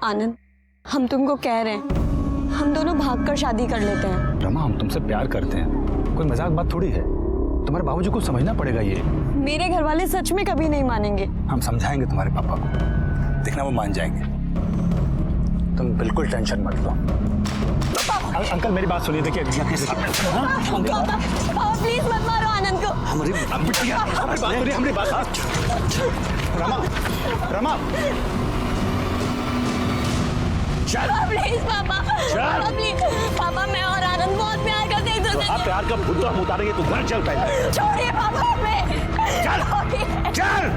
आनंद, हम तुमको कह रहे हैं, हम दोनों भागकर शादी कर लेते हैं। रमा, हम तुमसे प्यार करते हैं, कोई मजाक बात थोड़ी है। तुम्हारे बाबूजी को समझना पड़ेगा ये। मेरे घर वाले सच में कभी नहीं मानेंगे। हम समझाएंगे तुम्हारे पापा को, देखना वो मान जाएंगे। तुम बिल्कुल टेंशन मत लो। अंकल मेरी बात सुनिए, देखिए पापा प्लीज मत मारो आनंद को। हमारी बात सुनिए, हमारी बात। रमा, रमा प्लीज पापा, प्लीज पापा, मैं और आनंद बहुत प्यार करते हैं एक दूसरे से। प्यार का भूत हम उतारेंगे, तू घर चल पहले। छोड़िए पापा हमें। चल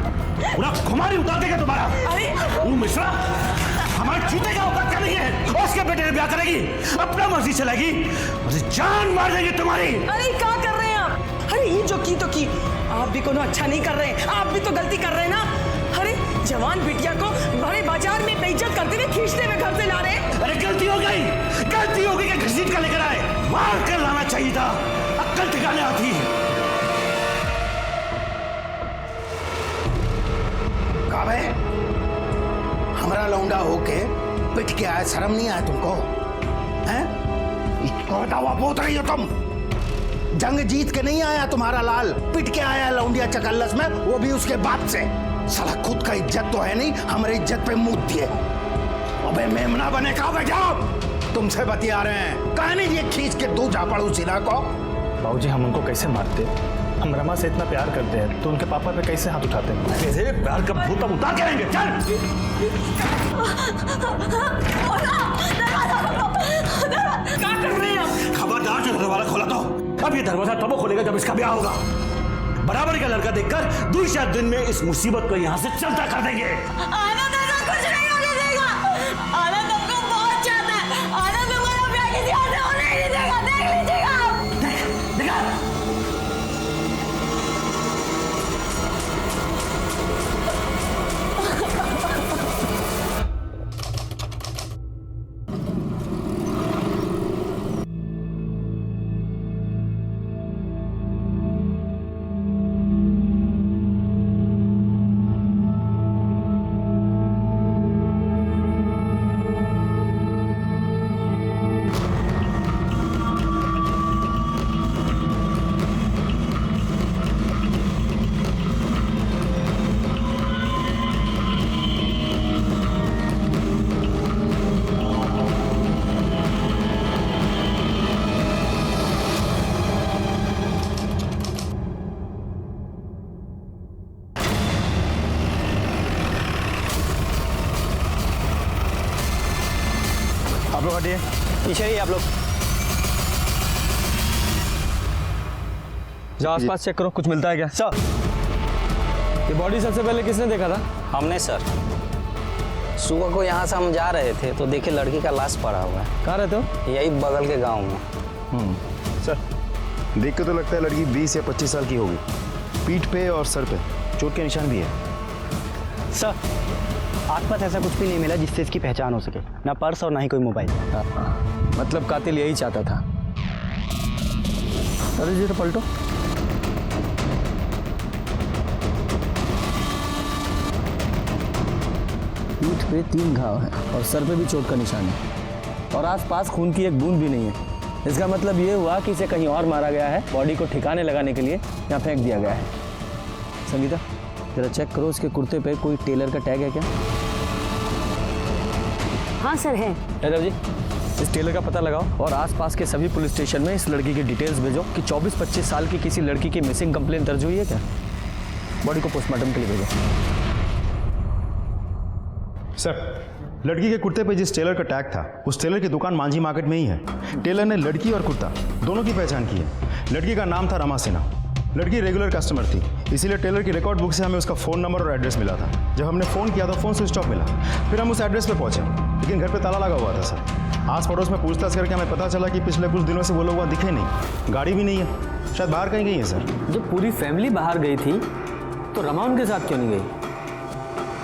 पूरा खुमारी उतार देगा तुम्हारा। वो मिश्रा हमारे चूते का औकात करेगी है, उसके बेटे ने ब्याह करेगी, अपना मर्जी चलेगी, मुझे जान मार देगी तुम्हारी। अरे क्या कर रहे हैं आप? अरे ये जो की तो की, आप भी कोनो अच्छा नहीं कर रहे हैं, आप भी तो गलती कर रहे हैं ना। अरे जवान बिटिया को बड़े बाजार में बेइज्जत करते हुए खींचते हुए घर से ला रहे हैं। अरे गलती हो गई कि घसीट कर लेकर आए, मार कर लाना चाहिए था, अक्ल ठिकाने आती। काबे हमारा लौंडा होके पिट के आया, शर्म नहीं आया तुमको? हैं? इसको दावा बोल रही हो तुम? जंग जीत के नहीं आया तुम्हारा लाल, पिट के आया लौंडिया चकल्लस में, वो भी उसके बाप से। साला खुद का इज्जत तो है नहीं, हमारे इज्जत पे मुंह दिए। अबे मेमना बने काबे जाओ, तुमसे बतिया रहे हैं। कहा नहीं ये खींच के दो झापड़ू सिला को। बाबूजी हम उनको कैसे मारते? हम रमा से इतना प्यार करते हैं तो उनके पापा पे कैसे हाथ उठाते हैं? कैसे प्यार का भूत हम उतार के रहेंगे। चल क्या कर रहे हैं आप? खबरदार जो दरवाजा खोला तो अब ये दरवाजा तब खोलेगा जब इसका ब्याह होगा। बराबरी का लड़का देखकर 2-4 दिन में इस मुसीबत को यहाँ से चलता कर देंगे। आनंद ऐसा कुछ नहीं होने देगा। आनंद हमको बहुत चाहता है। आनंद हमारा ब्याह किसी और से होने नहीं देगा। देख लीजिएगा आप। देखा आप लोग हटिए, पीछे ही आप लोग जाओ आसपास चेक करो, कुछ मिलता है क्या? सर। ये बॉडी सबसे पहले किसने देखा था? हमने सर, सुबह को यहाँ से हम जा रहे थे तो देखे लड़की का लाश पड़ा हुआ है। कहाँ रहते हो? यही बगल के गांव में। सर देख के तो लगता है लड़की 20 या 25 साल की होगी। पीठ पे और सर पे चोट के निशान भी है। सर आसपास ऐसा कुछ भी नहीं मिला जिससे इसकी पहचान हो सके, ना पर्स और ना ही कोई मोबाइल। मतलब कातिल यही चाहता था। अरे जी तो पलटो। पीठ पे 3 घाव है और सर पे भी चोट का निशान है और आसपास खून की एक बूंद भी नहीं है। इसका मतलब ये हुआ कि इसे कहीं और मारा गया है, बॉडी को ठिकाने लगाने के लिए यहाँ फेंक दिया गया है। संगीता जरा चेक करो, इसके कुर्ते पे कोई टेलर का टैग है क्या? हाँ सर है। यादव जी इस टेलर का पता लगाओ और आसपास के सभी पुलिस स्टेशन में इस लड़की की डिटेल्स भेजो कि 24-25 साल की किसी लड़की की मिसिंग कंप्लेंट दर्ज हुई है क्या। बॉडी को पोस्टमार्टम के लिए भेजो। सर लड़की के कुर्ते पे जिस टेलर का टैग था उस टेलर की दुकान मांझी मार्केट में ही है। टेलर ने लड़की और कुर्ता दोनों की पहचान की है। लड़की का नाम था रमा सिन्हा। लड़की रेगुलर कस्टमर थी, इसीलिए टेलर की रिकॉर्ड बुक से हमें उसका फ़ोन नंबर और एड्रेस मिला था। जब हमने फ़ोन किया तो फ़ोन स्विच ऑफ मिला। फिर हम उस एड्रेस पे पहुंचे, लेकिन घर पे ताला लगा हुआ था सर। आस पड़ोस में पूछताछ करके हमें पता चला कि पिछले कुछ दिनों से वो लोग वहाँ दिखे नहीं, गाड़ी भी नहीं है, शायद बाहर कहीं गई है सर। जब पूरी फैमिली बाहर गई थी तो रमा उनके साथ क्यों नहीं गई?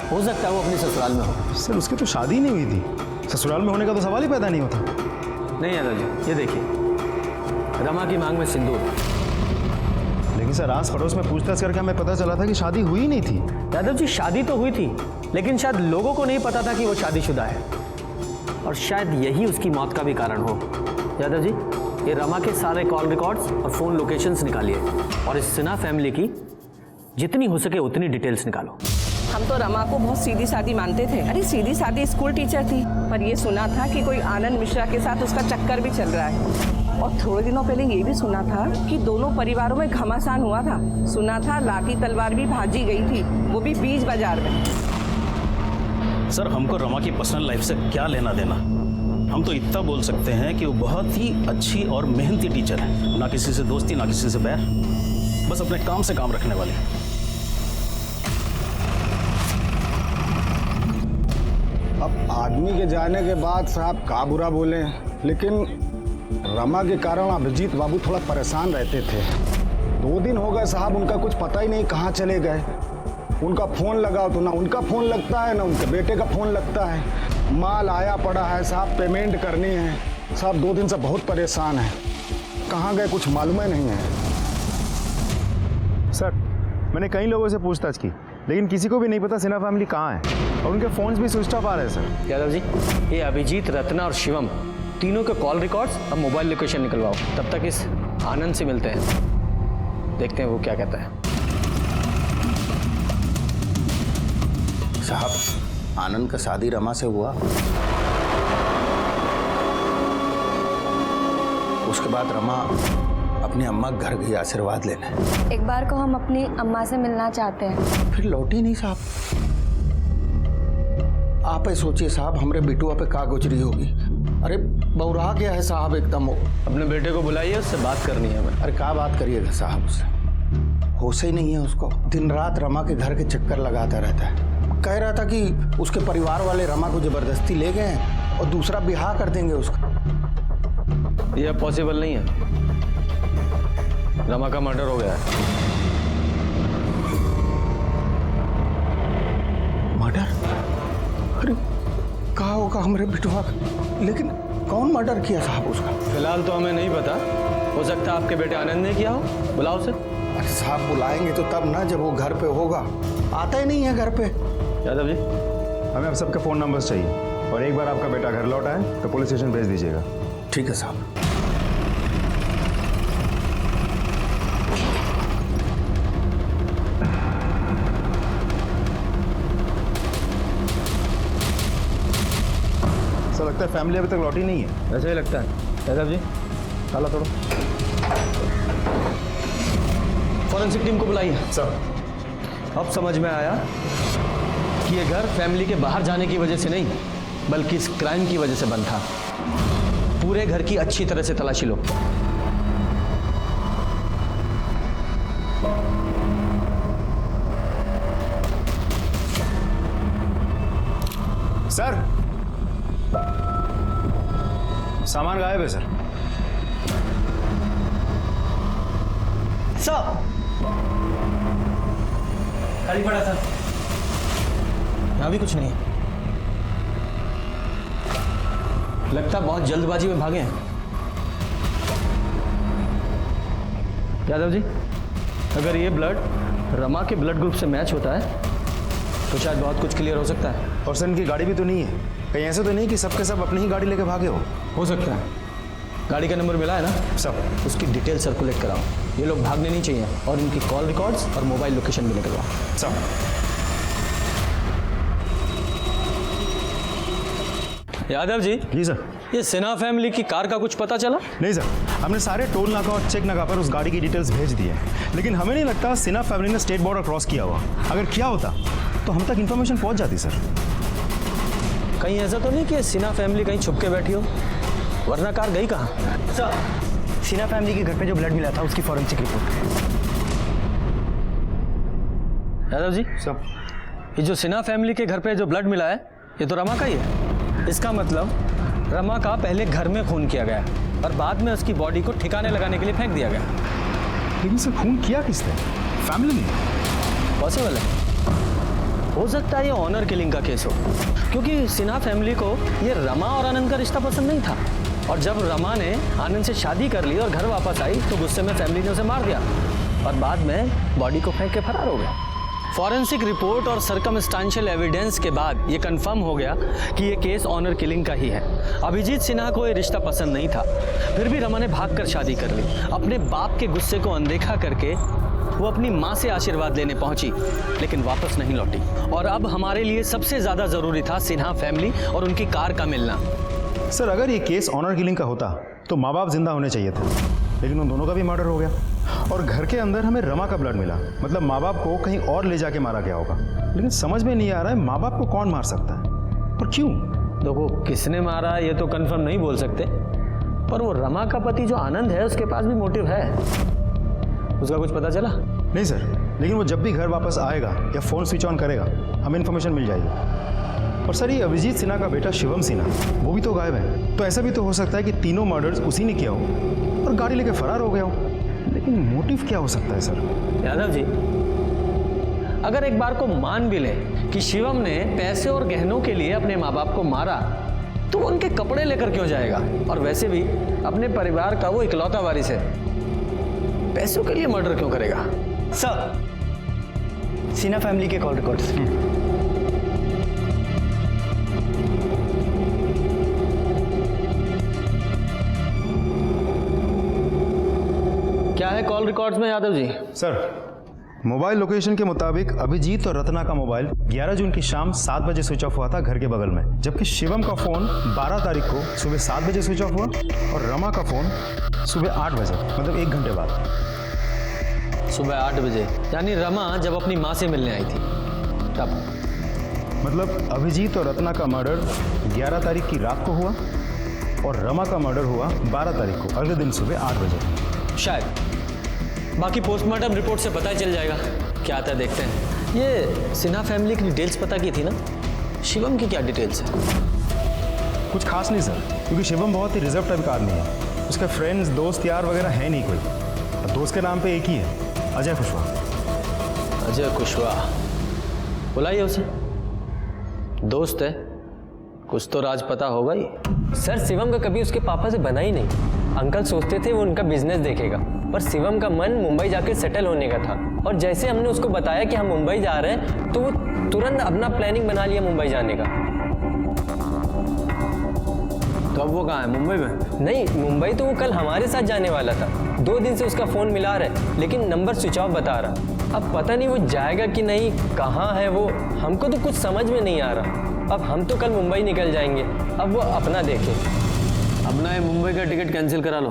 हो सकता है वो अपनी ससुराल में हो। सर उसकी तो शादी नहीं हुई थी, ससुराल में होने का तो सवाल ही पैदा नहीं होता। नहीं यादव जी ये देखिए, रमा की मांग में सिंदूर। लेकिन सर आस पड़ोस में पूछताछ करके हमें पता चला था कि शादी हुई नहीं थी। यादव जी शादी तो हुई थी, लेकिन शायद लोगों को नहीं पता था कि वो शादीशुदा है। और शायद यही उसकी मौत का भी कारण हो। यादव जी, ये रमा के सारे कॉल रिकॉर्ड्स और फ़ोन लोकेशंस निकालिए और इस सिन्हा फैमिली की जितनी हो सके उतनी डिटेल्स निकालो। हम तो रमा को बहुत सीधी सादी मानते थे। अरे सीधी सादी स्कूल टीचर थी, पर ये सुना था कि कोई आनंद मिश्रा के साथ उसका चक्कर भी चल रहा है। और थोड़े दिनों पहले ये भी सुना था कि दोनों परिवारों में घमासान हुआ था। सुना था लाठी तलवार भी भाजी गई थी, वो भी बीच बाजार में। सर, हमको रमा की पर्सनल लाइफ से क्या लेना देना। हम तो इतना बोल सकते हैं कि वो बहुत ही अच्छी और मेहनती टीचर है, ना किसी से दोस्ती ना किसी से बैर, बस अपने काम से काम रखने वाली। अब आदमी के जाने के बाद साहब का बुरा बोले, लेकिन रमा के कारण अभिजीत बाबू थोड़ा परेशान रहते थे। 2 दिन हो गए साहब, उनका कुछ पता ही नहीं कहाँ चले गए। उनका फ़ोन लगाओ तो ना उनका फ़ोन लगता है ना उनके बेटे का फ़ोन लगता है। माल आया पड़ा है साहब, पेमेंट करनी है साहब। 2 दिन से बहुत परेशान है, कहाँ गए कुछ मालूम ही नहीं है। सर, मैंने कई लोगों से पूछताछ की, लेकिन किसी को भी नहीं पता सिन्हा फैमिली कहाँ है, और उनके फ़ोन्स भी स्विच ऑफ आ रहे हैं सर। यादव जी, ये अभिजीत, रत्ना और शिवम तीनों के कॉल रिकॉर्ड्स और मोबाइल लोकेशन निकलवाओ। तब तक इस आनंद से मिलते हैं, देखते हैं वो क्या कहता है। साहब, आनंद का शादी रमा से हुआ, उसके बाद रमा अपनी अम्मा के घर गई आशीर्वाद लेने। एक बार को हम अपनी अम्मा से मिलना चाहते हैं। फिर लौटी नहीं साहब। आप ही सोचिए साहब, हमरे बिटुआ पे का गुजरी होगी। अरे बौरा गया है साहब एकदम। अपने बेटे को बुलाइए, उससे बात करनी है हमें। अरे क्या बात करिएगा साहब, उससे होश ही नहीं है उसको। दिन रात रमा के घर के चक्कर लगाता रहता है। कह रहा था कि उसके परिवार वाले रमा को जबरदस्ती ले गए हैं और दूसरा ब्याह कर देंगे उसका। यह पॉसिबल नहीं है, रमा का मर्डर हो गया है। मर्डर? अरे कहा होगा हमरे बिटवा का, लेकिन कौन मर्डर किया साहब उसका? फिलहाल तो हमें नहीं पता, हो सकता है आपके बेटे आनंद ने किया हो। बुलाओ उसे। अरे साहब, बुलाएंगे तो तब ना जब वो घर पे होगा। आता ही नहीं है घर पे। यादव जी, हमें अब सबके फ़ोन नंबर्स चाहिए, और एक बार आपका बेटा घर लौटा है तो पुलिस स्टेशन भेज दीजिएगा। ठीक है साहब। सर, लगता है फैमिली अभी तक लौटी नहीं है। ऐसा ही लगता है। यादव जी, ताला तोड़ो। फॉरेंसिक टीम को बुलाइए। सर, अब समझ में आया कि ये घर फैमिली के बाहर जाने की वजह से नहीं, बल्कि इस क्राइम की वजह से बंद था। पूरे घर की अच्छी तरह से तलाशी लो। सर, सामान गायब है सर। खाली पड़ा था, यहाँ भी कुछ नहीं है। लगता बहुत जल्दबाजी में भागे हैं। यादव जी, अगर ये ब्लड रमा के ब्लड ग्रुप से मैच होता है तो शायद बहुत कुछ क्लियर हो सकता है। और सर, इनकी गाड़ी भी तो नहीं है, कहीं ऐसे तो नहीं कि सबके सब अपनी ही गाड़ी लेके भागे हो सकता है। गाड़ी का नंबर मिला है ना सब, उसकी डिटेल सर्कुलेट कराओ। ये लोग भागने नहीं चाहिए, और इनकी कॉल रिकॉर्ड्स और मोबाइल लोकेशन भी निकलवाओ। सब। यादव जी। जी सर। ये सिन्हा फैमिली की कार का कुछ पता चला? नहीं सर, हमने सारे टोल नाका और चेक नाका पर उस गाड़ी की डिटेल्स भेज दी है, लेकिन हमें नहीं लगता सिन्हा फैमिली ने स्टेट बॉर्डर क्रॉस किया हुआ। अगर किया होता तो हम तक इन्फॉर्मेशन पहुंच जाती सर। कहीं ऐसा तो नहीं कि सिन्हा फैमिली कहीं छुप के बैठी हो, वरना कार गई कहाँ? सर, सिन्हा फैमिली के घर पे जो ब्लड मिला था उसकी फॉरेंसिक रिपोर्ट। यादव जी, सब। ये जो सिन्हा फैमिली के घर पे जो ब्लड मिला है, ये तो रमा का ही है। इसका मतलब रमा का पहले घर में खून किया गया और बाद में उसकी बॉडी को ठिकाने लगाने के लिए फेंक दिया गया। लेकिन सर, खून किया किसने? फैमिली ने। पॉसिबल है, हो सकता है ये ऑनर किलिंग का केस हो, क्योंकि सिन्हा फैमिली को ये रमा और आनंद का रिश्ता पसंद नहीं था, और जब रमा ने आनंद से शादी कर ली और घर वापस आई तो गुस्से में फैमिली ने उसे मार दिया और बाद में बॉडी को फेंक के फरार हो गया। फॉरेंसिक रिपोर्ट और सर्कमस्टांशियल एविडेंस के बाद ये कंफर्म हो गया कि ये केस ऑनर किलिंग का ही है। अभिजीत सिन्हा को ये रिश्ता पसंद नहीं था, फिर भी रमा ने भागकर शादी कर ली। अपने बाप के गुस्से को अनदेखा करके वो अपनी माँ से आशीर्वाद लेने पहुंची, लेकिन वापस नहीं लौटी। और अब हमारे लिए सबसे ज्यादा जरूरी था सिन्हा फैमिली और उनकी कार का मिलना। सर, अगर ये केस ऑनर किलिंग का होता तो माँ बाप जिंदा होने चाहिए थे, लेकिन उन दोनों का भी मर्डर हो गया। और घर के अंदर हमें रमा का ब्लड मिला, मतलब माँ बाप को कहीं और ले जाके मारा गया होगा। लेकिन समझ में नहीं आ रहा है माँ बाप को कौन मार सकता है और क्यों। देखो, किसने मारा ये तो कंफर्म नहीं बोल सकते, पर वो रमा का पति जो आनंद है उसके पास भी मोटिव है। उसका कुछ पता चला? नहीं सर, लेकिन वो जब भी घर वापस आएगा या फ़ोन स्विच ऑन करेगा हमें इन्फॉर्मेशन मिल जाएगी। और सर, ये अभिजीत सिन्हा का बेटा शिवम सिन्हा वो भी तो गायब है, तो ऐसा भी तो हो सकता है कि तीनों मर्डर्स उसी ने किया हो और गाड़ी लेके फरार हो गया हो। लेकिन मोटिव क्या हो सकता है सर? यादव जी, अगर एक बार को मान भी ले कि शिवम ने पैसे और गहनों के लिए अपने माँ बाप को मारा, तो वो उनके कपड़े लेकर क्यों जाएगा? और वैसे भी अपने परिवार का वो इकलौता वारिस है, पैसों के लिए मर्डर क्यों करेगा? सर, सिन्हा फैमिली के कॉल रिकॉर्ड्स। क्या है कॉल रिकॉर्ड्स में Yadav ji? Sir, mobile location के मुताबिक अभिजीत और रत्ना का मोबाइल 11 जून की शाम 7 बजे स्विच ऑफ हुआ था घर के बगल में, जबकि शिवम का फोन 12 तारीख को सुबह 7 बजे स्विच ऑफ हुआ और रमा का फोन सुबह 8 बजे, मतलब 1 घंटे बाद। सुबह 8 बजे, यानी रमा जब अपनी माँ से मिलने आई थी तब। मतलब अभिजीत और रत्ना का मर्डर 11 तारीख की रात को हुआ और रमा का मर्डर हुआ 12 तारीख को अगले दिन सुबह 8 बजे शायद। बाकी पोस्टमार्टम रिपोर्ट से पता ही चल जाएगा क्या आता है, देखते हैं। ये सिन्हा फैमिली की डिटेल्स पता की थी ना, शिवम की क्या डिटेल्स है? कुछ खास नहीं सर, क्योंकि शिवम बहुत ही रिजर्व टाइप का आदमी है। उसके फ्रेंड्स, दोस्त यार वगैरह है नहीं कोई। दोस्त के नाम पे एक ही है, अजय कुशवाहा। अजय कुशवाहा, बुलाइए उसे। दोस्त है, कुछ तो राज पता होगा ही। सर, शिवम का कभी उसके पापा से बना ही नहीं। अंकल सोचते थे वो उनका बिजनेस देखेगा, पर शिवम का मन मुंबई जाकर सेटल होने का था। और जैसे हमने उसको बताया कि हम मुंबई जा रहे हैं, तो वो तुरंत अपना प्लानिंग बना लिया मुंबई जाने का। तो अब वो कहाँ है? मुंबई में? नहीं, मुंबई तो वो कल हमारे साथ जाने वाला था। 2 दिन से उसका फ़ोन मिला रहा है, लेकिन नंबर स्विच ऑफ बता रहा। अब पता नहीं वो जाएगा कि नहीं, कहाँ है वो, हमको तो कुछ समझ में नहीं आ रहा। अब हम तो कल मुंबई निकल जाएंगे, अब वो अपना देखे। अपना ये मुंबई का टिकट कैंसिल करा लो।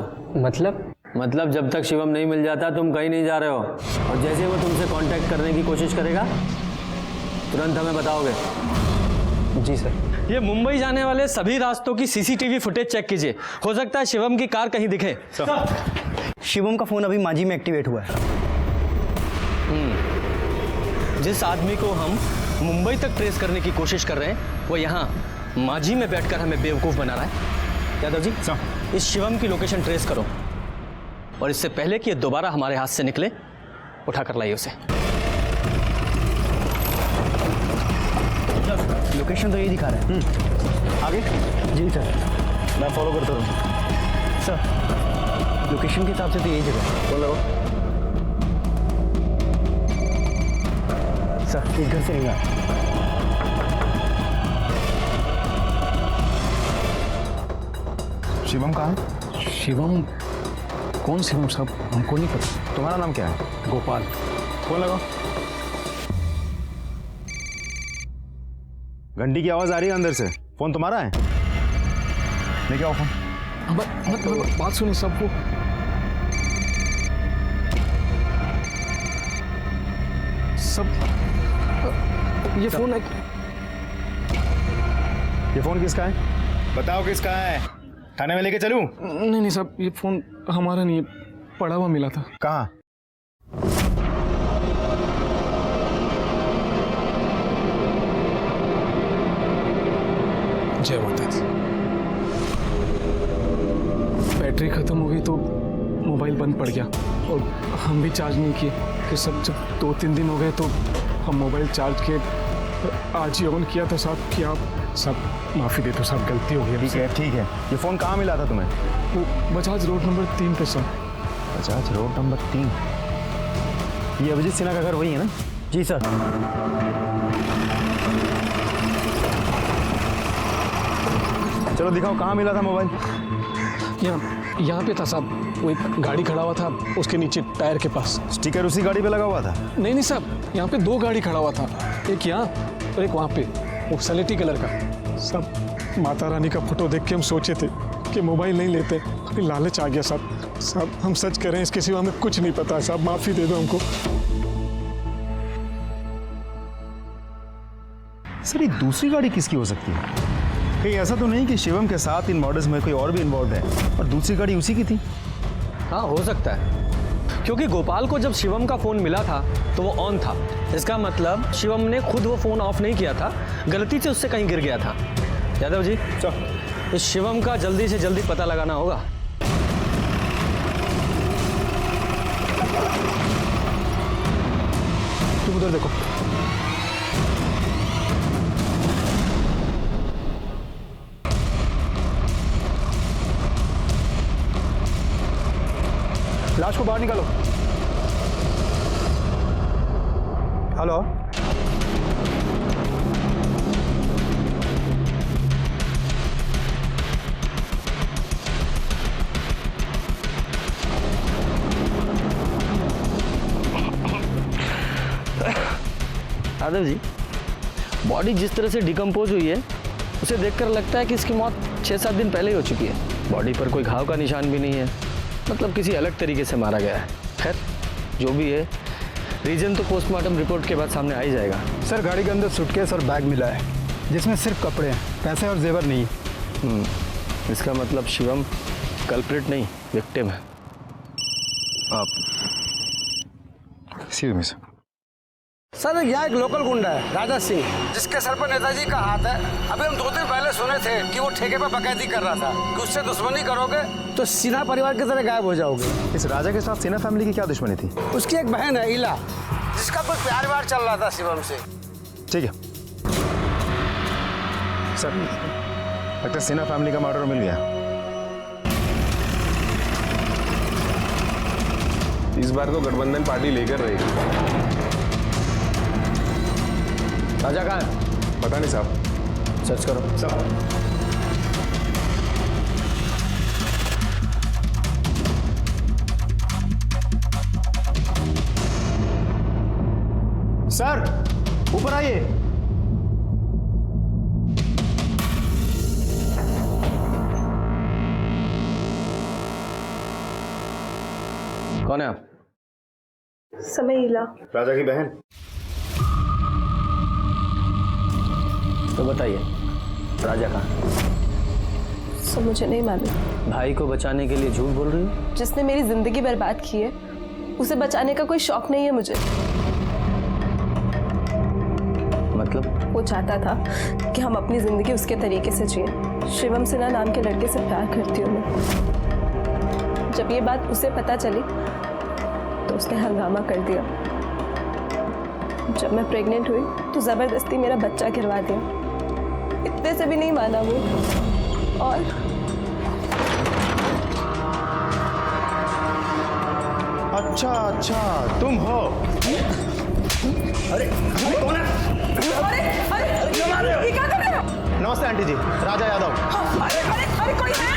मतलब जब तक शिवम नहीं मिल जाता तुम कहीं नहीं जा रहे हो, और जैसे वो तुमसे कांटेक्ट करने की कोशिश करेगा तुरंत हमें बताओगे। जी सर। ये मुंबई जाने वाले सभी रास्तों की सीसीटीवी फुटेज चेक कीजिए, हो सकता है शिवम की कार कहीं दिखे। शिवम का फोन अभी मांझी में एक्टिवेट हुआ है। जिस आदमी को हम मुंबई तक ट्रेस करने की कोशिश कर रहे हैं, वो यहाँ मांझी में बैठकर हमें बेवकूफ़ बना रहा है। यादव जी, इस शिवम की लोकेशन ट्रेस करो, और इससे पहले कि ये दोबारा हमारे हाथ से निकले, उठा कर लाइए उसे। लोकेशन तो यही दिखा रहा है। आगे? जी सर, मैं फॉलो करता हूँ। सर लोकेशन के हिसाब से तो यही जगह है। बोल लो सर, एक घर से नहीं आया। शिवम कहाँ है? शिवम? कौन शिवम साहब? हमको नहीं पता। तुम्हारा नाम क्या है? गोपाल। फोन लगाओ। घंटी की आवाज आ रही है अंदर से। फोन तुम्हारा है? लेके आओ फोन। बात सुनिए सब। वो सब ये फोन है। ये फोन किसका है? बताओ किसका है? थाने में लेके चलूं? नहीं साहब, ये फोन हमारा नहीं है, पड़ा हुआ मिला था। कहाँ? जय माता दी। बैटरी खत्म हो गई तो मोबाइल बंद पड़ गया, और हम भी चार्ज नहीं किए। फिर सब जब 2-3 दिन हो गए तो हम मोबाइल चार्ज किए, आज ही ऑन किया था साहब। कि आप सब माफ़ी दे दो साहब, गलती हो गई। ठीक है। ये फ़ोन कहाँ मिला था तुम्हें? वो बजाज रोड नंबर 3 पे सर। Bajaj road number 3? ये अभिजीत सिन्हा का घर वही है ना जी सर। चलो दिखाओ कहाँ मिला था मोबाइल। यहाँ पे था साहब, वो एक गाड़ी खड़ा हुआ था उसके नीचे टायर के पास। स्टिकर उसी गाड़ी पे लगा हुआ था? नहीं साहब, यहाँ पे 2 गाड़ी खड़ा हुआ था, एक यहाँ और एक वहाँ पे, वो सलेटी कलर का। सब माता रानी का फोटो देख के हम सोचे थे कि मोबाइल नहीं लेते, फिर लालच आ गया साहब। साहब हम सच कह रहे हैं, इसके सिवा हमें कुछ नहीं पता है साहब, माफ़ी दे दो हमको। सर ये दूसरी गाड़ी किसकी हो सकती है? कहीं ऐसा तो नहीं कि शिवम के साथ इन मर्डर्स में कोई और भी इन्वॉल्व है और दूसरी गाड़ी उसी की थी? हाँ हो सकता है, क्योंकि गोपाल को जब शिवम का फ़ोन मिला था तो वो ऑन था। इसका मतलब शिवम ने खुद वो फ़ोन ऑफ नहीं किया था, गलती से उससे कहीं गिर गया था। यादव जी इस शिवम का जल्दी से जल्दी पता लगाना होगा। तुम उधर देखो। लाश को बाहर निकालो। हेलो, यादव जी बॉडी जिस तरह से डिकम्पोज हुई है उसे देखकर लगता है कि इसकी मौत 6-7 दिन पहले ही हो चुकी है। बॉडी पर कोई घाव का निशान भी नहीं है, मतलब किसी अलग तरीके से मारा गया है। खैर जो भी है, रीजन तो पोस्टमार्टम रिपोर्ट के बाद सामने आ ही जाएगा। सर गाड़ी के अंदर सूटकेस और बैग मिला है जिसमें सिर्फ कपड़े हैं, पैसे और जेवर नहीं। इसका मतलब शिवम कल्प्रिट नहीं विक्टिम है। आप सी मिस सर यहाँ एक लोकल गुंडा है राजा सिंह, जिसके सर पर नेताजी का हाथ है। अभी हम 2 दिन पहले सुने थे कि वो ठेके पर बकैती कर रहा था कि उससे दुश्मनी करोगे तो सिन्हा परिवार की तरह गायब हो जाओगे। इस राजा के साथ सिन्हा फैमिली की क्या दुश्मनी थी? उसकी एक बहन है इला, जिसका कुछ प्यार व्यार चल रहा था शिवम से। ठीक है सर, लगता है सिन्हा फैमिली का मर्डर मिल गया। इस बार तो गठबंधन पार्टी लेकर रहेगी। राजा कहाँ है? पता नहीं साहब। सर्च करो। सर ऊपर आइए। कौन है आप? समीला। राजा की बहन। तो बताइए राजा कहाँ? सो मुझे नहीं मालूम। भाई को बचाने के लिए झूठ बोल रही हो? जिसने मेरी जिंदगी बर्बाद की है उसे बचाने का कोई शौक नहीं है मुझे। मतलब? वो चाहता था कि हम अपनी जिंदगी उसके तरीके से जिए। शिवम सिन्हा नाम के लड़के से प्यार करती हूँ मैं। जब ये बात उसे पता चली तो उसने हंगामा कर दिया। जब मैं प्रेग्नेंट हुई तो जबरदस्ती मेरा बच्चा गिरवा दिया। इतने से भी नहीं माना वो। और अच्छा अच्छा तुम हो? अरे कौन है? ये क्या कर रहे हो? नमस्ते आंटी जी, राजा यादव। अरे कोई है?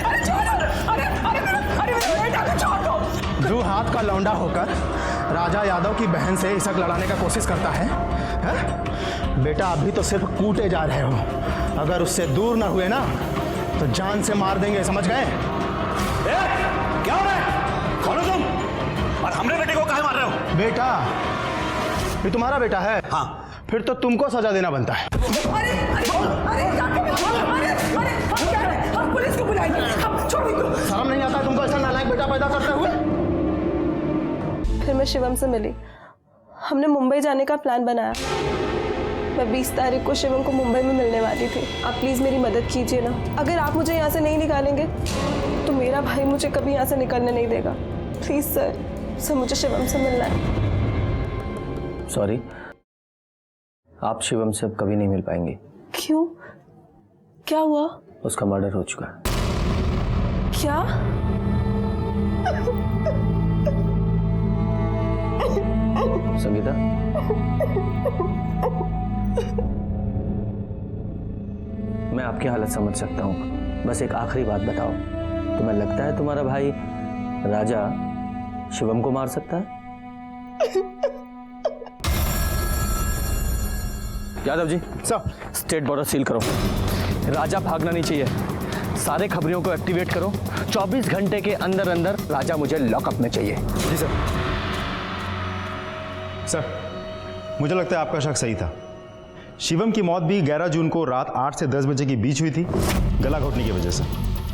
अरे छोड़ो! अरे मेरा बेटा को छोड़ दो। जो हाथ का लौंडा होकर राजा यादव की बहन से इसक लड़ाने का कोशिश करता है? बेटा अभी तो सिर्फ कूटे जा रहे हो, अगर उससे दूर ना हुए ना तो जान से मार देंगे, समझ गए? क्या हो रहा है? कौन हो तुम और हमरे बेटे को काहे मार रहे हो? बेटा ये तुम्हारा बेटा है? हाँ। फिर तो तुमको सजा देना बनता है। हम पुलिस को बुलाएंगे। शर्म नहीं आता तुमको ऐसा नालायक बेटा पैदा करते हुए? फिर मैं शिवम से मिली। हमने मुंबई जाने का प्लान बनाया। मैं 20 तारीख को शिवम को मुंबई में मिलने वाली थी। आप प्लीज़ मेरी मदद कीजिए ना। अगर आप मुझे यहाँ से नहीं निकालेंगे तो मेरा भाई मुझे कभी यहाँ से निकलने नहीं देगा। प्लीज़ सर मुझे शिवम से मिलना है। सॉरी, आप शिवम से अब कभी नहीं मिल पाएंगे। क्यों? क्या हुआ? उसका मर्डर हो चुका है। क्या? संगीता, मैं आपकी हालत समझ सकता हूँ। बस एक आखिरी बात बताओ, तुम्हें लगता है तुम्हारा भाई राजा शिवम को मार सकता है? Yadav ji, sir state border seal करो। राजा भागना नहीं चाहिए। सारे खबरियों को एक्टिवेट करो। 24 घंटे के अंदर अंदर राजा मुझे लॉकअप में चाहिए। जी सर। सर, मुझे लगता है आपका शक सही था। शिवम की मौत भी 11 जून को रात 8 से 10 बजे के बीच हुई थी, गला घोटने की वजह से।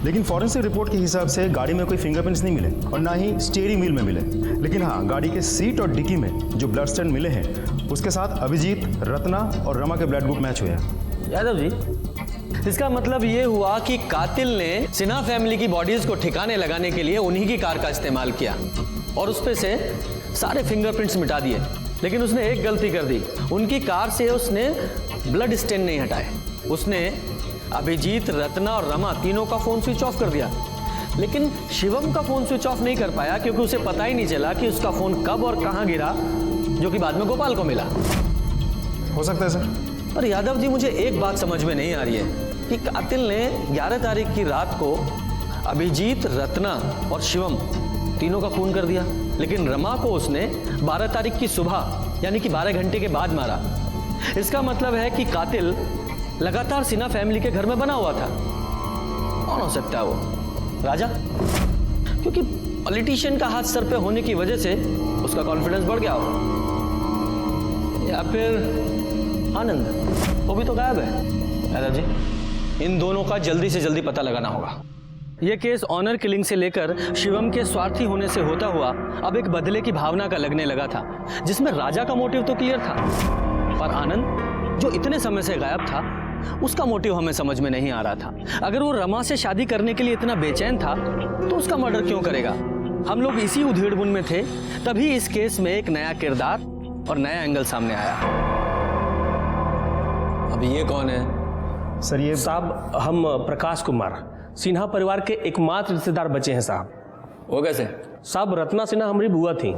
लेकिन फॉरेंसिक रिपोर्ट के हिसाब से गाड़ी में कोई फिंगरप्रिंट्स नहीं मिले और ना ही स्टीयरिंग व्हील में मिले। लेकिन हाँ, गाड़ी के सीट और डिक्की में जो ब्लड स्टैंड मिले हैं, उसके साथ अभिजीत, रत्ना और रमा के ब्लड ग्रुप मैच हुए हैं। यादव जी, इसका मतलब ये हुआ कि कातिल ने सिन्हा फैमिली की बॉडीज को ठिकाने लगाने के लिए उन्हीं की कार का इस्तेमाल किया और उसपे से सारे फिंगरप्रिंट्स मिटा दिए। लेकिन उसने एक गलती कर दी, उनकी कार से उसने ब्लड स्टेन नहीं हटाए। उसने अभिजीत, रत्ना और रमा तीनों का फोन स्विच ऑफ कर दिया। लेकिन शिवम का फोन स्विच ऑफ नहीं कर पाया क्योंकि उसे पता ही नहीं चला कि उसका फोन कब और कहां गिरा, जो कि बाद में गोपाल को मिला। हो सकता है सर। पर यादव जी, मुझे एक बात समझ में नहीं आ रही है कि कातिल ने 11 तारीख की रात को अभिजीत, रत्ना और शिवम तीनों का खून कर दिया, लेकिन रमा को उसने 12 तारीख की सुबह यानी कि 12 घंटे के बाद मारा। इसका मतलब है कि कातिल लगातार सिन्हा फैमिली के घर में बना हुआ था। कौन हो सकता है वो? राजा? क्योंकि पॉलिटिशियन का हाथ सर पे होने की वजह से उसका कॉन्फिडेंस बढ़ गया हो, या फिर आनंद, वो भी तो गायब है। यादव जी, इन दोनों का जल्दी से जल्दी पता लगाना होगा। यह केस ऑनर किलिंग से लेकर शिवम के स्वार्थी होने से होता हुआ अब एक बदले की भावना का लगने लगा था, जिसमें राजा का मोटिव तो क्लियर था, पर आनंद जो इतने समय से गायब था, उसका मोटिव हमें समझ में नहीं आ रहा था। अगर वो रमा से शादी करने के लिए इतना बेचैन था तो उसका मर्डर क्यों करेगा? हम लोग इसी उधेड़-बुन में थे, तभी इस केस में एक नया किरदार और नया एंगल सामने आया। अब ये कौन है? सर ये साहब, हम प्रकाश कुमार, सिन्हा परिवार के एकमात्र रिश्तेदार बचे हैं साहब। वो कैसे? साहब, रत्ना सिन्हा हमारी बुआ थी।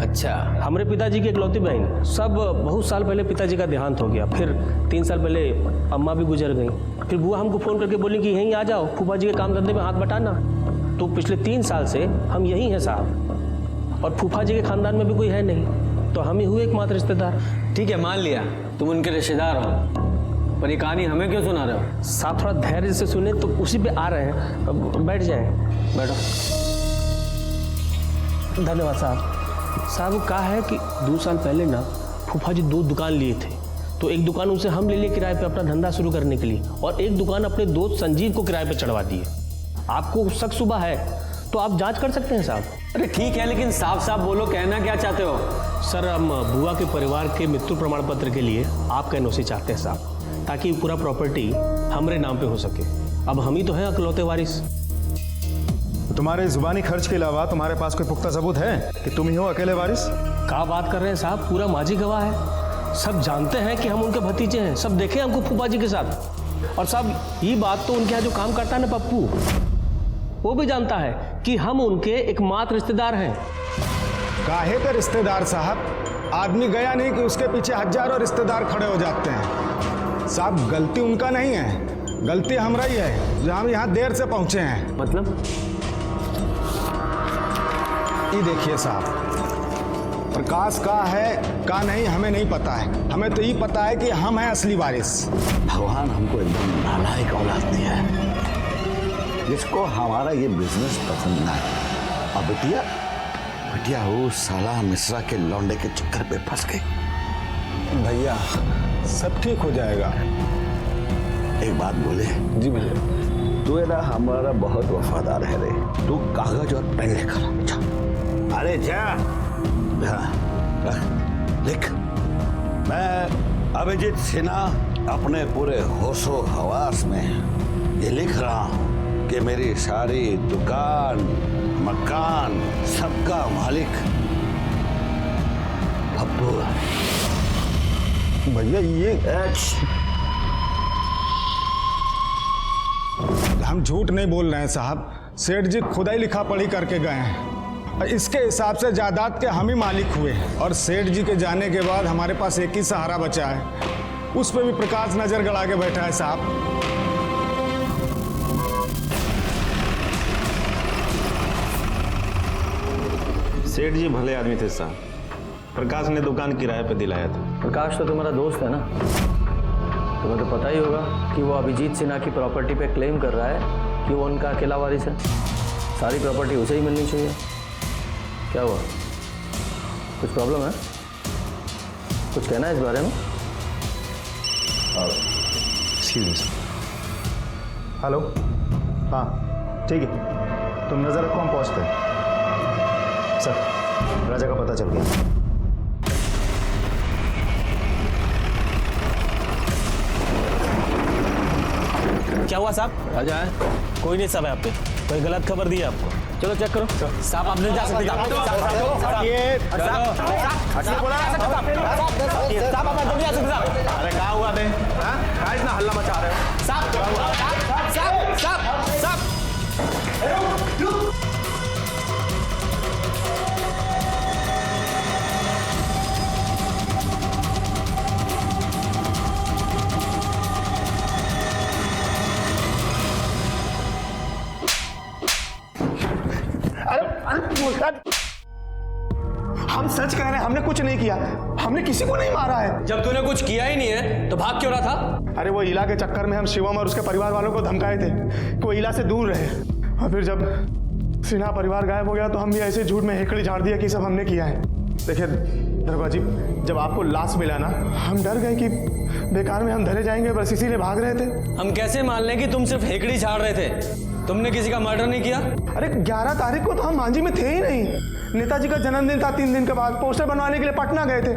अच्छा। हमारे पिताजी की इकलौती बहन। सब बहुत साल पहले पिताजी का देहांत हो गया, फिर 3 साल पहले अम्मा भी गुजर गई। फिर बुआ हमको फ़ोन करके बोली कि यहीं आ जाओ, फूफा जी के काम धंधे में हाथ बटाना। तो पिछले 3 साल से हम यहीं हैं साहब, और फूफा जी के खानदान में भी कोई है नहीं, तो हम ही हुए एकमात्र रिश्तेदार। ठीक है, मान लिया तुम उनके रिश्तेदार हो, पर ये कहानी हमें क्यों सुना रहे हो? साहब, थोड़ा धैर्य से सुने, तो उसी पे आ रहे हैं। अब बैठ जाएं। बैठो। धन्यवाद साहब। साहब, कहा है कि 2 साल पहले ना फूफा जी 2 दुकान लिए थे, तो एक दुकान उनसे हम ले लिए किराए पे अपना धंधा शुरू करने के लिए, और एक दुकान अपने दोस्त संजीव को किराए पे चढ़वा दिए। आपको शक सुबह है तो आप जांच कर सकते हैं साहब। अरे ठीक है, लेकिन साफ साफ बोलो, कहना क्या चाहते हो? सर, हम बुआ के परिवार के मृत्यु प्रमाण पत्र के लिए आपका एनओसी चाहते हैं साहब, ताकि पूरा प्रॉपर्टी हमारे नाम पे हो सके। अब हम ही तो हैं अकलौते वारिस। तुम्हारे जुबानी खर्च के अलावा तुम्हारे पास कोई पुख्ता सबूत है कि तुम ही हो अकेले वारिस? क्या बात कर रहे हैं साहब, पूरा माजी गवाह है। सब जानते हैं कि हम उनके भतीजे हैं, सब देखे हमको फूफा जी के साथ। और साहब, ये बात तो उनके यहाँ जो काम करता है ना पप्पू, वो भी जानता है कि हम उनके एकमात्र रिश्तेदार हैं। काहे के रिश्तेदार साहब? आदमी गया नहीं कि उसके पीछे हजारों रिश्तेदार खड़े हो जाते हैं। साहब, गलती उनका नहीं है, गलती हमारा ही है जो हम यहाँ देर से पहुंचे हैं। मतलब? ये देखिए साहब, प्रकाश का है का नहीं हमें नहीं पता है, हमें तो ये पता है कि हम हैं असली वारिस। भगवान हमको एकदम नालायक औलाद दिया है, जिसको हमारा ये बिजनेस पसंद ना है। अब बिटिया वो साला मिश्रा के लौंडे के चक्कर पे फंस गई। भैया, सब ठीक हो जाएगा। एक बात बोले? जी भैया। तू ना हमारा बहुत वफादार है रे। तू कागज और पेन लेकर जा। अरे जा, लिख। मैं अभिजीत सिन्हा अपने पूरे होशो हवास में ये लिख रहा हूं कि मेरी सारी दुकान, मकान, सबका मालिक पप्पू है। भैया, ये हम झूठ नहीं बोल रहे हैं साहब, सेठ जी खुद ही लिखा पढ़ी करके गए हैं। इसके हिसाब से जायदाद के हम ही मालिक हुए और सेठ जी के जाने के बाद हमारे पास एक ही सहारा बचा है, उस पर भी प्रकाश नजर गड़ा के बैठा है साहब। सेठ जी भले आदमी थे साहब, प्रकाश ने दुकान किराए पे दिलाया था। प्रकाश तो तुम्हारा दोस्त है ना, तुम्हें तो पता ही होगा कि वो अभिजीत सिन्हा की प्रॉपर्टी पे क्लेम कर रहा है कि वो उनका अकेला वारिस है। सारी प्रॉपर्टी उसे ही मिलनी चाहिए। क्या हुआ, कुछ प्रॉब्लम है? कुछ कहना है इस बारे में? हेलो, हाँ ठीक है, तुम नजर रखो, हम पहुंचते हैं। सर, राजा का पता चल गया। क्या हुआ साहब? राजा है? कोई नहीं साहब, है आप पे कोई गलत खबर दी है आपको। चलो चेक करो। साहब आप नहीं जा सकते। साहब आप नहीं जा सकते साहब। अरे क्या हुआ थे? क्या इतना हल्ला मचा रहे हो? साहब साहब साहब साहब हम सच कह रहे हैं, हमने कुछ नहीं किया, हमने किसी को नहीं मारा है। जब तूने कुछ किया ही नहीं है तो भाग क्यों रहा था? अरे वो इला के चक्कर में हम शिवम और उसके परिवार वालों को धमकाए थे कि वो इला से दूर रहे, और फिर जब सिन्हा परिवार गायब हो गया तो हम भी ऐसे झूठ में हेकड़ी झाड़ दिया कि सब हमने किया है। देखिए दरोगा जी, जब आपको लाश मिला ना, हम डर गए कि बेकार में हम धरे जाएंगे, बस इसीलिए भाग रहे थे। हम कैसे मान लें कि तुम सिर्फ हेकड़ी झाड़ रहे थे? तुमने किसी का मर्डर नहीं किया? अरे 11 तारीख को तो हम मांझी में थे ही नहीं। नेताजी का जन्मदिन था 3 दिन के बाद, पोस्टर बनवाने के लिए पटना गए थे।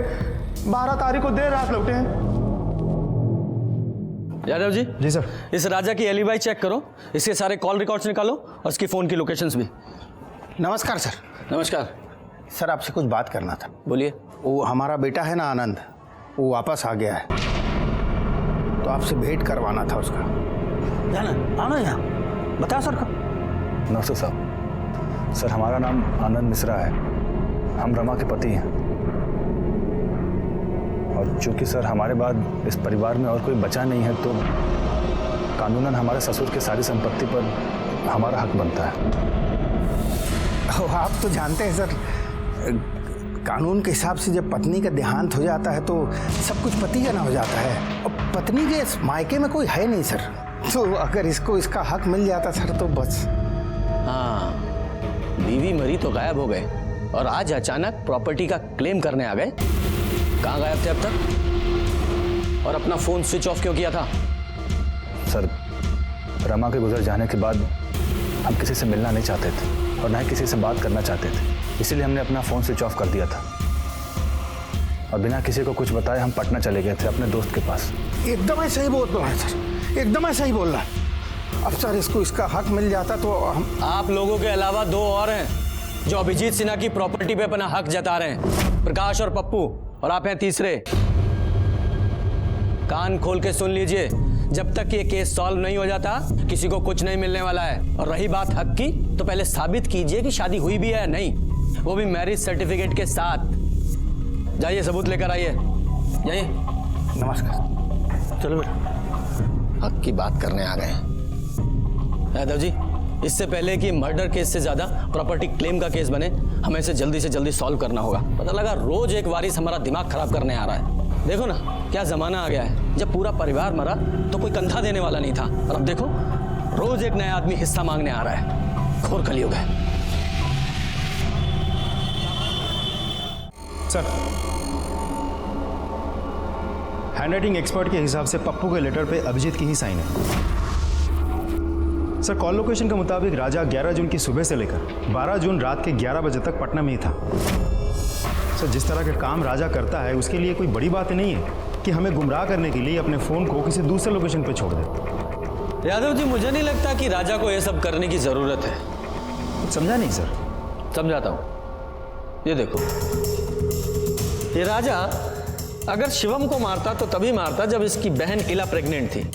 12 तारीख को देर रात लौटे हैं। यादव जी। जी सर। इस राजा की एलिबाई चेक करो, इसके सारे कॉल रिकॉर्ड्स निकालो और इसकी फोन की लोकेशंस भी। नमस्कार सर। नमस्कार सर, आपसे कुछ बात करना था। बोलिए। वो हमारा बेटा है ना आनंद, वो वापस आ गया है, तो आपसे भेंट करवाना था उसका। जाना आना यहाँ बताओ सर का। नमस्ते साहब। सर, हमारा नाम आनंद मिश्रा है, हम रमा के पति हैं, और चूंकि सर हमारे बाद इस परिवार में और कोई बचा नहीं है, तो कानूनन हमारे ससुर की सारी संपत्ति पर हमारा हक बनता है। आप तो जानते हैं सर, कानून के हिसाब से जब पत्नी का देहांत हो जाता है तो सब कुछ पति का ना हो जाता है, और पत्नी के मायके में कोई है नहीं सर, तो अगर इसको इसका हक मिल जाता सर तो बस। हाँ, बीवी मरी तो गायब हो गए, और आज अचानक प्रॉपर्टी का क्लेम करने आ गए। कहाँ गायब थे अब तक? और अपना फोन स्विच ऑफ क्यों किया था? सर, रमा के गुजर जाने के बाद हम किसी से मिलना नहीं चाहते थे और ना ही किसी से बात करना चाहते थे, इसीलिए हमने अपना फ़ोन स्विच ऑफ कर दिया था, और बिना किसी को कुछ बताए हम पटना चले गए थे अपने दोस्त के पास। एकदम ऐसा ही बोल रहा है सर, एकदम ऐसा ही बोल रहा है। अब सर इसको इसका हक मिल जाता तो हम। आप लोगों के अलावा 2 और हैं जो अभिजीत सिन्हा की प्रॉपर्टी पे अपना हक जता रहे हैं, प्रकाश और पप्पू, और आप हैं तीसरे। कान खोल के सुन लीजिए, जब तक ये केस सॉल्व नहीं हो जाता किसी को कुछ नहीं मिलने वाला है। और रही बात हक की, तो पहले साबित कीजिए कि शादी हुई भी है या नहीं, वो भी मैरिज सर्टिफिकेट के साथ। जाइए सबूत लेकर आइए, जाइए। नमस्कार। चलो बेटा। हक की बात करने आ गए हैं यादव जी। इससे पहले कि मर्डर केस से ज्यादा प्रॉपर्टी क्लेम का केस बने, हमें इसे जल्दी से जल्दी सॉल्व करना होगा। पता लगा रोज एक वारिस हमारा दिमाग खराब करने आ रहा है। देखो ना क्या जमाना आ गया है, जब पूरा परिवार मरा तो कोई कंधा देने वाला नहीं था, और अब देखो रोज एक नया आदमी हिस्सा मांगने आ रहा है। घोर कलयुग है। सर, हैंडराइटिंग एक्सपर्ट के हिसाब से पप्पू के लेटर पे अभिजीत की ही साइन है। सर, कॉल लोकेशन के मुताबिक राजा 11 जून की सुबह से लेकर 12 जून रात के 11 बजे तक पटना में ही था। सर, जिस तरह के काम राजा करता है उसके लिए कोई बड़ी बात नहीं है कि हमें गुमराह करने के लिए अपने फ़ोन को किसी दूसरे लोकेशन पे छोड़ दे। यादव जी, मुझे नहीं लगता कि राजा को यह सब करने की जरूरत है। समझा नहीं सर? समझाता हूं। ये देखो, ये राजा अगर शिवम को मारता तो तभी मारता जब इसकी बहन इला प्रेग्नेंट थी।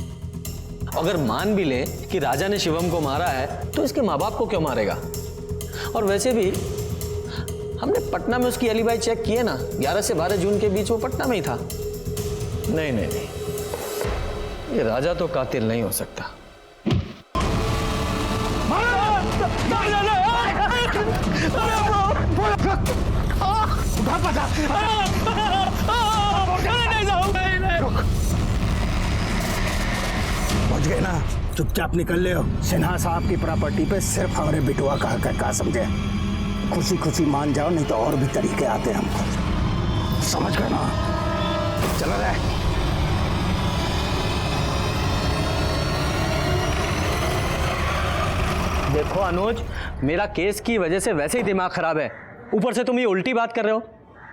अगर मान भी ले कि राजा ने शिवम को मारा है तो इसके माँ बाप को क्यों मारेगा? और वैसे भी हमने पटना में उसकी एलिबाई चेक किए ना, 11 से 12 जून के बीच वो पटना में ही था। नहीं नहीं नहीं, ये राजा तो कातिल नहीं हो सकता। पहुंच गए ना, चुपचाप निकल ले हो। सिन्हा साहब की प्रॉपर्टी पे सिर्फ हमारे बिटुआ का समझे। खुशी खुशी मान जाओ, नहीं तो और भी तरीके आते हैं हमको, समझ गए ना। चलो रे। देखो अनुज, मेरा केस की वजह से वैसे ही दिमाग खराब है, ऊपर से तुम ये उल्टी बात कर रहे हो।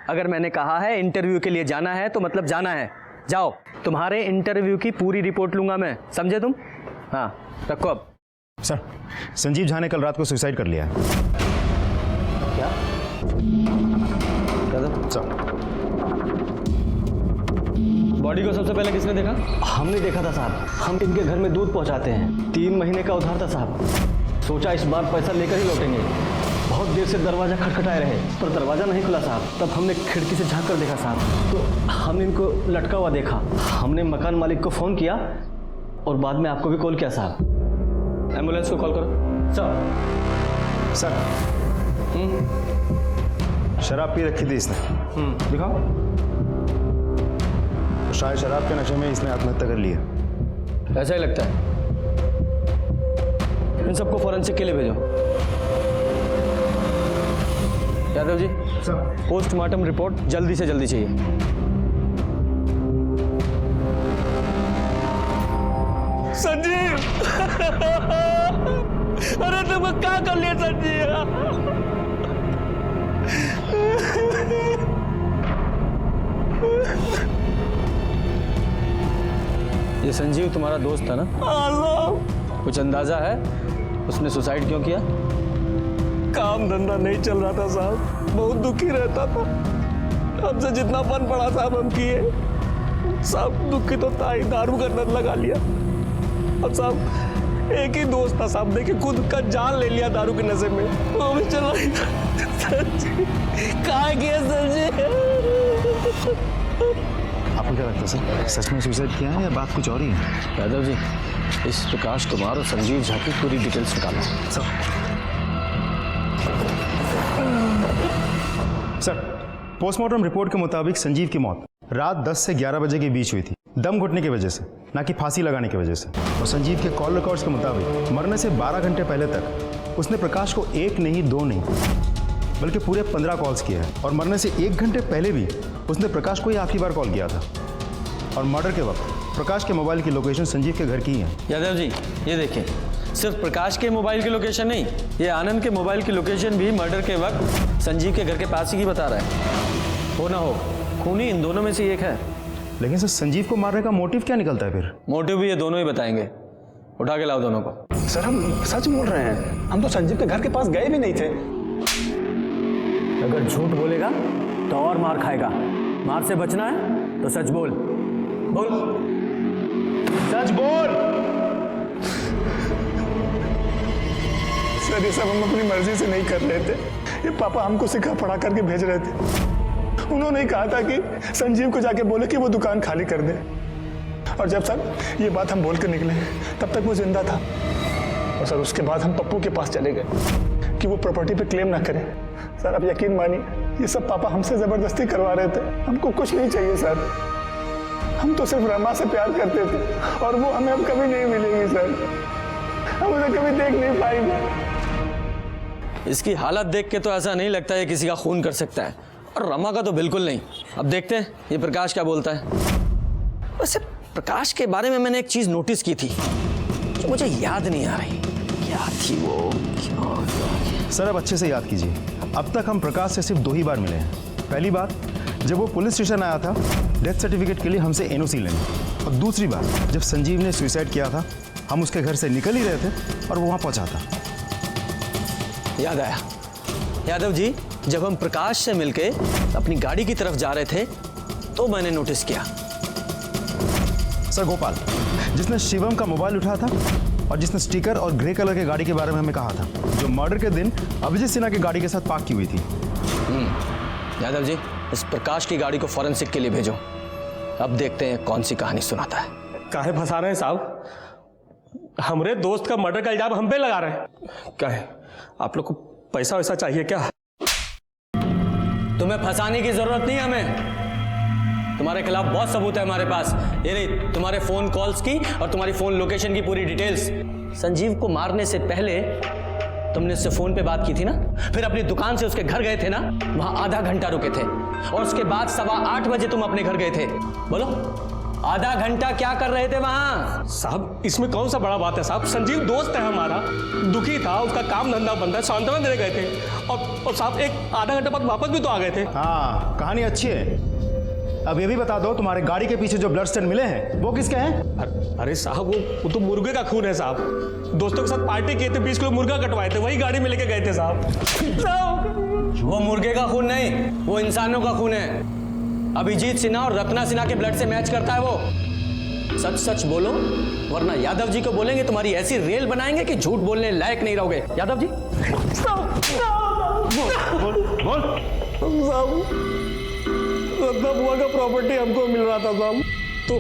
अगर मैंने कहा है इंटरव्यू के लिए जाना है तो मतलब जाना है। जाओ, तुम्हारे इंटरव्यू की पूरी रिपोर्ट लूंगा मैं, समझे तुम? हाँ, रखो अब। सर, संजीव झा ने कल रात को सुसाइड कर लिया है। क्या? सर, बॉडी को सबसे पहले किसने देखा? हमने देखा था साहब, हम इनके घर में दूध पहुंचाते हैं। 3 महीने का उधार था साहब, सोचा इस बार पैसा लेकर ही लौटेंगे। बहुत देर से दरवाज़ा खटखटाए रहे पर दरवाज़ा नहीं खुला साहब। तब हमने खिड़की से झांक कर देखा साहब, तो हमने इनको लटका हुआ देखा। हमने मकान मालिक को फ़ोन किया और बाद में आपको भी कॉल किया साहब। एम्बुलेंस को कॉल करो। सर शराब पी रखी थी इसने। दिखाओ। शायद शराब के नशे में इसने आत्महत्या कर ली है। ऐसा ही लगता है। इन सबको फॉरेंसिक के लिए भेजो। Yadav ji sir, postmortem report जल्दी से जल्दी चाहिए। संजीव अरे तुम क्या कर लिया संजीव? ये संजीव तुम्हारा दोस्त था ना? कुछ अंदाजा है उसने सुसाइड क्यों किया? काम धंधा नहीं चल रहा था साहब, बहुत दुखी रहता था। हमसे जितना बन पड़ा साहब हम किए। साहब दुखी तो था ही, दारू का लत लगा लिया। और साहब एक ही दोस्त था साहब, देखिए खुद का जान ले लिया दारू के नशे में, वो भी चला ही था। कहाँ गया संजीव? आपको क्या लगता है सर, सच में सुसाइड किया है या बात कुछ और ही है? यादव जी, इस प्रकाश कुमार और संजीव झा की पूरी डिटेल्स निकालो। सर, पोस्टमार्टम रिपोर्ट के मुताबिक संजीव की मौत रात 10 से 11 बजे के बीच हुई थी, दम घुटने की वजह से, ना कि फांसी लगाने की वजह से। और संजीव के कॉल रिकॉर्ड्स के मुताबिक मरने से 12 घंटे पहले तक उसने प्रकाश को 1 नहीं 2 नहीं बल्कि पूरे 15 कॉल्स किए हैं। और मरने से 1 घंटे पहले भी उसने प्रकाश को ही आखिरी बार कॉल किया था। और मर्डर के वक्त प्रकाश के मोबाइल की लोकेशन संजीव के घर की है। यादव जी, ये देखिए, सिर्फ प्रकाश के मोबाइल की लोकेशन नहीं, ये आनंद के मोबाइल की लोकेशन भी मर्डर के वक्त संजीव के घर के पास ही की बता रहा है। हो ना हो, खूनी इन दोनों में से एक है। लेकिन सर, संजीव को मारने का मोटिव क्या निकलता है फिर? मोटिव भी ये दोनों ही बताएंगे। उठा के लाओ दोनों को। सर हम सच बोल रहे हैं, हम तो संजीव के घर के पास गए भी नहीं थे। अगर झूठ बोलेगा तो और मार खाएगा। मार से बचना है तो सच बोल। बोल, सच बोल। सर ये सब हम अपनी मर्जी से नहीं कर रहे थे, ये पापा हमको सिखा पढ़ा करके भेज रहे थे। उन्होंने ही कहा था कि संजीव को जाके बोले कि वो दुकान खाली कर दे। और जब सर ये बात हम बोल कर निकले तब तक वो जिंदा था। और सर उसके बाद हम पप्पू के पास चले गए कि वो प्रॉपर्टी पे क्लेम ना करे। सर आप यकीन मानिए, ये सब पापा हमसे जबरदस्ती करवा रहे थे। हमको कुछ नहीं चाहिए सर, हम तो सिर्फ रमा से प्यार करते थे और वो हमें अब कभी नहीं मिलेगी सर, हम उसे कभी देख नहीं पाएंगे। इसकी हालत देख के तो ऐसा नहीं लगता है किसी का खून कर सकता है, और रमा का तो बिल्कुल नहीं। अब देखते हैं ये प्रकाश क्या बोलता है। वैसे प्रकाश के बारे में मैंने एक चीज नोटिस की थी जो मुझे याद नहीं आ रही, क्या थी वो? सर अब अच्छे से याद कीजिए, अब तक हम प्रकाश से सिर्फ 2 ही बार मिले हैं। पहली बार जब वो पुलिस स्टेशन आया था डेथ सर्टिफिकेट के लिए हमसे एनओसी लेने, और दूसरी बार जब संजीव ने सुसाइड किया था, हम उसके घर से निकल ही रहे थे और वो वहाँ पहुँचा था। याद आया यादव जी, जब हम प्रकाश से मिलके अपनी गाड़ी की तरफ जा रहे थे तो मैंने नोटिस किया। सर गोपाल, जिसने शिवम का मोबाइल उठाया था और जिसने स्टिकर और ग्रे कलर की गाड़ी के बारे में हमें कहा था, जो मर्डर के दिन अभिजीत सिन्हा की गाड़ी के साथ पार्क की हुई थी। यादव जी, इस प्रकाश की गाड़ी को फॉरेंसिक के लिए भेजो। अब देखते हैं कौन सी कहानी सुनाता है। काहे फंसा रहे हैं साहब? हमारे दोस्त का मर्डर का इल्जाम हम पे लगा रहे हैं। काहे आप लोग को पैसा वैसा चाहिए क्या? तुम्हें फंसाने की जरूरत नहीं है हमें। तुम्हारे खिलाफ बहुत सबूत है हमारे पास। ये रही तुम्हारे फोन कॉल्स की और तुम्हारी फोन लोकेशन की पूरी डिटेल्स। संजीव को मारने से पहले तुमने उससे फोन पे बात की थी ना, फिर अपनी दुकान से उसके घर गए थे ना, वहां आधा घंटा रुके थे और उसके बाद 8:15 बजे तुम अपने घर गए थे। बोलो, आधा घंटा क्या कर रहे थे वहां? साहब इसमें कौन सा बड़ा बात है साहब? संजीव दोस्त है हमारा, दुखी था, उसका काम धंधा बंद है, सांत्वना देने गए थे और साहब एक आधा घंटा बाद वापस भी तो आ गए थे। हाँ, कहानी अच्छी है। अब ये भी बता दो, तुम्हारे गाड़ी के पीछे जो ब्लड स्टेन मिले हैं वो किसके हैं? अरे साहब वो तो मुर्गे का खून है साहब। दोस्तों के साथ पार्टी किए थे, 20 किलो मुर्गा कटवाए थे, वही गाड़ी में लेके गए थे साहब। वो मुर्गे का खून नहीं, वो इंसानों का खून है। अभिजीत सिन्हा और रत्ना सिन्हा के ब्लड से मैच करता है वो। सच सच बोलो, वरना यादव जी को बोलेंगे तुम्हारी ऐसी रेल बनाएंगे कि झूठ बोलने लायक नहीं रहोगे। यादव जी बोल। रत्ना बुआ का प्रॉपर्टी हमको मिल रहा था साहब, तो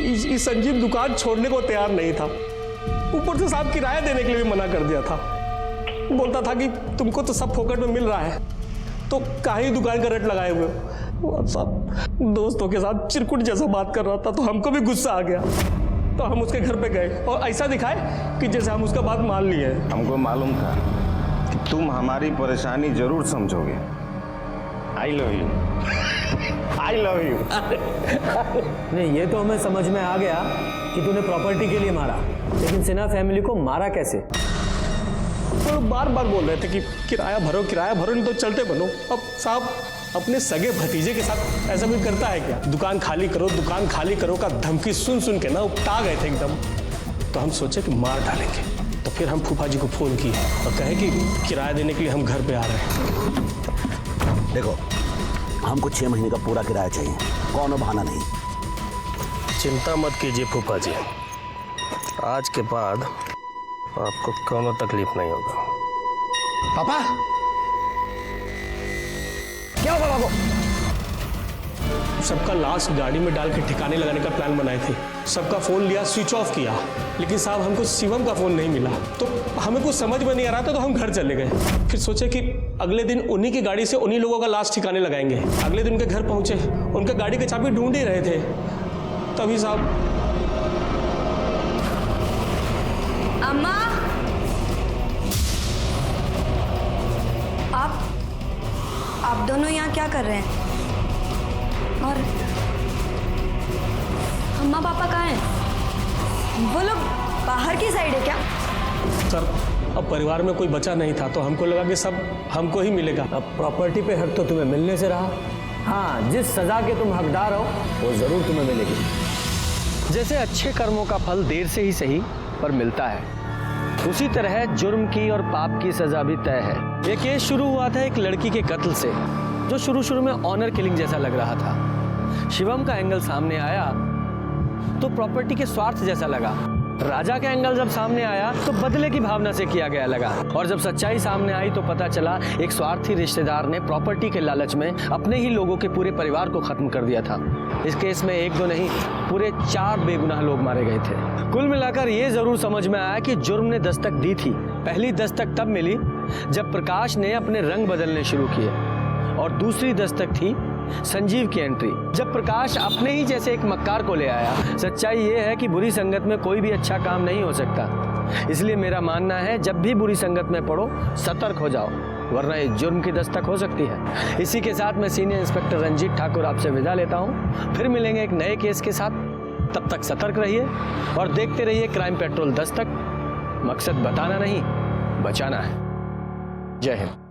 इस संजीव दुकान छोड़ने को तैयार नहीं था। ऊपर से साहब किराया देने के लिए भी मना कर दिया था। बोलता था कि तुमको तो सब फोकट में मिल रहा है, तो काहे दुकान का रेट लगाए हुए हो। साहब दोस्तों के साथ चिरकुट जैसा बात कर रहा था, तो हमको भी गुस्सा आ गया, तो हम उसके घर पे गए और ऐसा दिखाए कि जैसे हम उसका बात मान लिए। हमको मालूम था कि तुम हमारी परेशानी जरूर समझोगे। I love you. I love you. नहीं, ये तो हमें समझ में आ गया कि तूने प्रॉपर्टी के लिए मारा, लेकिन सिन्हा फैमिली को मारा कैसे? तो बार बार बोल रहे थे कि किराया भरो नहीं तो चलते बनो। अब साहब अपने सगे भतीजे के साथ ऐसा कोई करता है क्या? दुकान खाली करो का धमकी सुन सुन के ना उपटा गए थे एकदम। तो हम सोचे कि मार डालेंगे, तो फिर हम फूफा जी को फोन किए और कहे कि किराया देने के लिए हम घर पे आ रहे हैं। देखो, हमको 6 महीने का पूरा किराया चाहिए, कौन बहाना नहीं। चिंता मत कीजिए फूफा जी, आज के बाद आपको कोनो तकलीफ नहीं होगा। पापा क्या हुआ बाबू? सबका लाश गाड़ी में डाल के ठिकाने लगाने का प्लान बनाए थे। सबका फोन लिया, स्विच ऑफ किया, लेकिन साहब हमको शिवम का फोन नहीं मिला। तो हमें कुछ समझ में नहीं आ रहा था, तो हम घर चले गए। फिर सोचे कि अगले दिन उन्हीं की गाड़ी से उन्हीं लोगों का लाश ठिकाने लगाएंगे। अगले दिन उनके घर पहुंचे, उनका गाड़ी की चाबी ढूंढ ही रहे थे, तभी साहब। अम्मा, आप दोनों यहाँ क्या कर रहे हैं? और अम्मा पापा कहाँ हैं? वो लोग बाहर की साइड है क्या? सर अब परिवार में कोई बचा नहीं था, तो हमको लगा कि सब हमको ही मिलेगा। अब प्रॉपर्टी पे हक तो तुम्हें मिलने से रहा। हाँ, जिस सजा के तुम हकदार हो वो जरूर तुम्हें मिलेगी। जैसे अच्छे कर्मों का फल देर से ही सही पर मिलता है, उसी तरह जुर्म की और पाप की सजा भी तय है। ये केस शुरू हुआ था एक लड़की के कत्ल से, जो शुरू में ऑनर किलिंग जैसा लग रहा था। शिवम का एंगल सामने आया तो प्रॉपर्टी के स्वार्थ जैसा लगा। राजा का एंगल जब सामने आया तो बदले की भावना से किया गया लगा। और जब सच्चाई सामने आई तो पता चला एक स्वार्थी रिश्तेदार ने प्रॉपर्टी के लालच में अपने ही लोगों के पूरे परिवार को खत्म कर दिया था। इस केस में 1 2 नहीं, पूरे 4 बेगुनाह लोग मारे गए थे। कुल मिलाकर ये जरूर समझ में आया कि जुर्म ने दस्तक दी थी। पहली दस्तक तब मिली जब प्रकाश ने अपने रंग बदलने शुरू किए, और दूसरी दस्तक थी संजीव की एंट्री, जब प्रकाश अपने ही जैसे एक मक्कार को ले आया। सच्चाई ये है कि बुरी संगत में कोई भी अच्छा काम नहीं हो सकता। इसलिए मेरा मानना है, जब भी बुरी संगत में पड़ो सतर्क हो जाओ, वरना ये जुर्म की दस्तक हो सकती है। इसी के साथ मैं सीनियर इंस्पेक्टर रंजीत ठाकुर आपसे विदा लेता हूँ। फिर मिलेंगे एक नए केस के साथ। तब तक सतर्क रहिए और देखते रहिए क्राइम पेट्रोल दस्तक। मकसद बताना नहीं, बचाना है। जय हिंद।